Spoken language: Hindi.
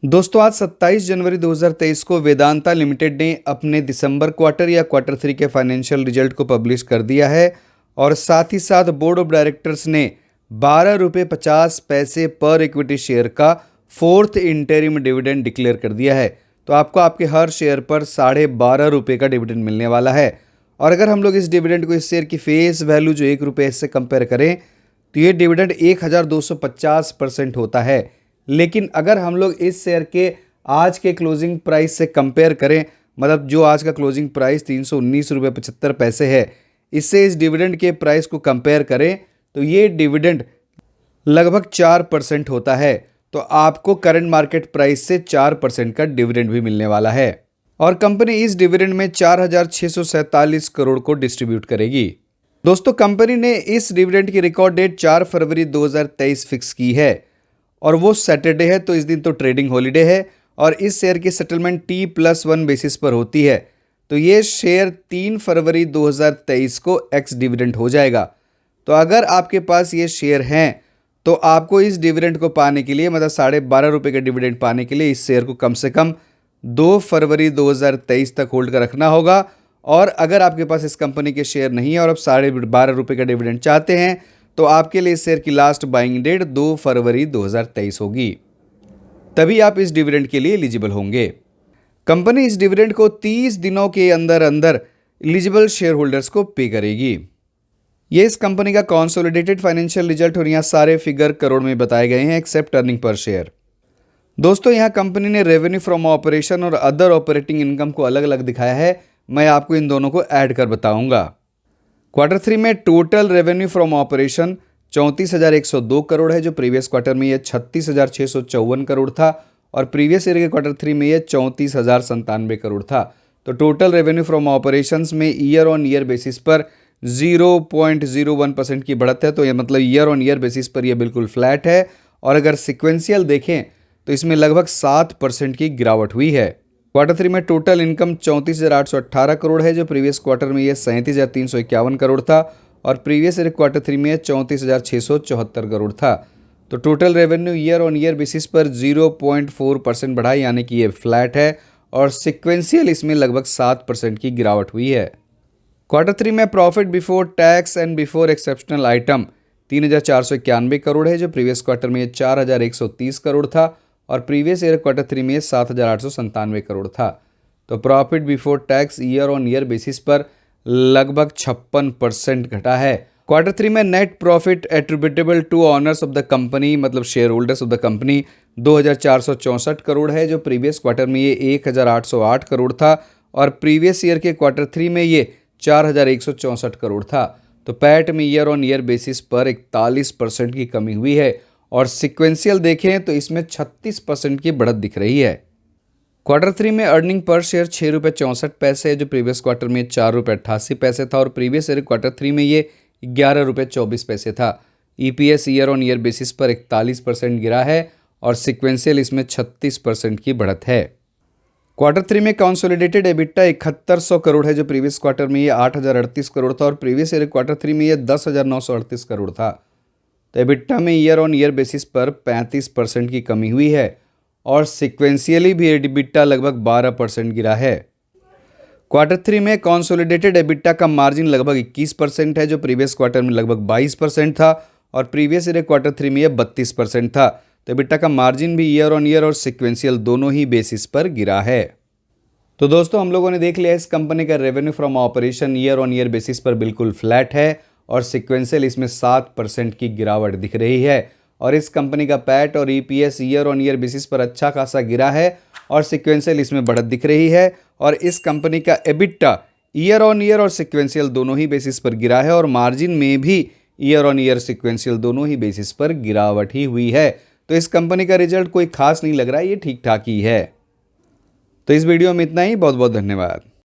दोस्तों आज 27 जनवरी 2023 को वेदांता लिमिटेड ने अपने दिसंबर क्वार्टर या क्वार्टर 3 के फाइनेंशियल रिजल्ट को पब्लिश कर दिया है और साथ ही साथ बोर्ड ऑफ डायरेक्टर्स ने 12 रुपये 50 पैसे पर इक्विटी शेयर का फोर्थ इंटरिम डिविडेंड डिक्लेयर कर दिया है। तो आपको आपके हर शेयर पर 12.5 रुपये का डिविडेंड मिलने वाला है। और अगर हम लोग इस डिविडेंड को इस शेयर की फेस वैल्यू जो 1 रुपये से कंपेयर करें तो ये डिविडेंड 1250% होता है। लेकिन अगर हम लोग इस शेयर के आज के क्लोजिंग प्राइस से कंपेयर करें, मतलब जो आज का क्लोजिंग प्राइस 319.75 रुपये है, इससे इस डिविडेंड के प्राइस को कंपेयर करें तो ये डिविडेंड लगभग 4% होता है। तो आपको करंट मार्केट प्राइस से 4% का डिविडेंड भी मिलने वाला है और कंपनी इस डिविडेंड में 4,647 करोड़ को डिस्ट्रीब्यूट करेगी। दोस्तों कंपनी ने इस डिविडेंड की रिकॉर्ड डेट 4 फरवरी 2023 फिक्स की है और वो सैटरडे है, तो इस दिन तो ट्रेडिंग हॉलीडे है और इस शेयर की सेटलमेंट T+1 बेसिस पर होती है। तो ये शेयर 3 फरवरी 2023 को एक्स डिविडेंड हो जाएगा। तो अगर आपके पास ये शेयर हैं तो आपको इस डिविडेंड को पाने के लिए, मतलब 12.5 रुपये का डिविडेंड पाने के लिए इस शेयर को कम से कम 2 फरवरी 2023 तक होल्ड कर रखना होगा। और अगर आपके पास इस कंपनी के शेयर नहीं है और आप 12.5 रुपये का डिविडेंड चाहते हैं तो आपके लिए इस शेयर की लास्ट बाइंग डेट 2 फरवरी 2023 होगी, तभी आप इस डिविडेंड के लिए एलिजिबल होंगे। कंपनी इस डिविडेंड को 30 दिनों के अंदर अंदर एलिजिबल शेयर होल्डर्स को पे करेगी। ये इस कंपनी का कंसोलिडेटेड फाइनेंशियल रिजल्ट और यहाँ सारे फिगर करोड़ में बताए गए हैं एक्सेप्ट अर्निंग पर शेयर। दोस्तों यहाँ कंपनी ने रेवेन्यू फ्रॉम ऑपरेशन और अदर ऑपरेटिंग इनकम को अलग अलग दिखाया है। मैं आपको इन दोनों को ऐड कर बताऊंगा। क्वार्टर 3 में total revenue from operation 34,102 crore है, जो प्रीवियस क्वार्टर में ये 36,654 करोड़ था और प्रीवियस ईयर के क्वार्टर 3 में ये 34,097 करोड़ था। तो टोटल रेवेन्यू फ्रॉम ऑपरेशंस में ईयर ऑन ईयर बेसिस पर 0.01% की बढ़त है। तो ये मतलब ईयर ऑन ईयर बेसिस पर ये बिल्कुल फ्लैट है। और अगर सिक्वेंशियल देखें तो इसमें लगभग 7% की गिरावट हुई है। क्वार्टर 3 में टोटल इनकम 34,818 करोड़ है, जो प्रीवियस क्वार्टर में ये 37,351 करोड़ था और प्रीवियस ईयर क्वार्टर 3 में 34,674 करोड़ था। तो total revenue year on year basis पर 0.4% बढ़ा, यानी कि ये फ्लैट है और सिक्वेंशियल इसमें लगभग 7% की गिरावट हुई है। क्वार्टर 3 में profit before tax and before exceptional item 3,491 crore है, जो प्रीवियस क्वार्टर में 4,130 करोड़ था और प्रीवियस ईयर क्वार्टर 3 में 7,897 करोड़ था। तो profit before tax year on year basis पर लगभग 56% घटा है। क्वार्टर 3 में net profit attributable to owners of the company, मतलब share holders of the company 2,464 crore है, जो प्रीवियस क्वार्टर में ये 1,808 करोड़ था और प्रीवियस ईयर के क्वार्टर 3 में ये 4,164 करोड़ था। तो पैट में ईयर ऑन ईयर बेसिस पर 41% की कमी हुई है और सिक्वेंशियल देखें तो इसमें 36% की बढ़त दिख रही है। क्वार्टर 3 में अर्निंग पर शेयर 6.64 रुपये है, जो प्रीवियस क्वार्टर में 4.88 रुपये था और प्रीवियस ईयर क्वार्टर 3 में ये 11.24 रुपये था। EPS year on year basis पर 41% गिरा है और सिक्वेंशियल इसमें 36% की बढ़त है। क्वार्टर 3 में कंसोलिडेटेड एबिटा 7100 करोड़ है, जो प्रीवियस क्वार्टर में ये 8,038 करोड़ था और प्रीवियस ईयर क्वार्टर 3 में ये 10,938 करोड़ था। तो एबिटा में ईयर ऑन ईयर बेसिस पर 35% की कमी हुई है और सिक्वेंशियली भी एबिटा लगभग 12% गिरा है। क्वार्टर 3 में कंसोलिडेटेड एबिटा का मार्जिन लगभग 21% है, जो प्रीवियस क्वार्टर में लगभग 22% था और प्रीवियस ईयर क्वार्टर 3 में ये 32% था। तो एबिटा का मार्जिन भी ईयर ऑन ईयर और सिक्वेंशियल दोनों ही बेसिस पर गिरा है। तो दोस्तों हम लोगों ने देख लिया इस कंपनी का revenue from operation year on year basis पर बिल्कुल फ्लैट है और सिक्वेंशियल इसमें 7% की गिरावट दिख रही है और इस कंपनी का पैट और EPS year on year basis पर अच्छा खासा गिरा है और सिक्वेंशियल इसमें बढ़त दिख रही है और इस कंपनी का एबिटा ईयर ऑन ईयर और सिक्वेंशियल दोनों ही बेसिस पर गिरा है और मार्जिन में भी ईयर ऑन ईयर सिक्वेंशियल दोनों ही बेसिस पर गिरावट ही हुई है। तो इस कंपनी का रिजल्ट कोई खास नहीं लग रहा है, ये ठीक ठाक ही है। तो इस वीडियो में इतना ही। बहुत बहुत धन्यवाद।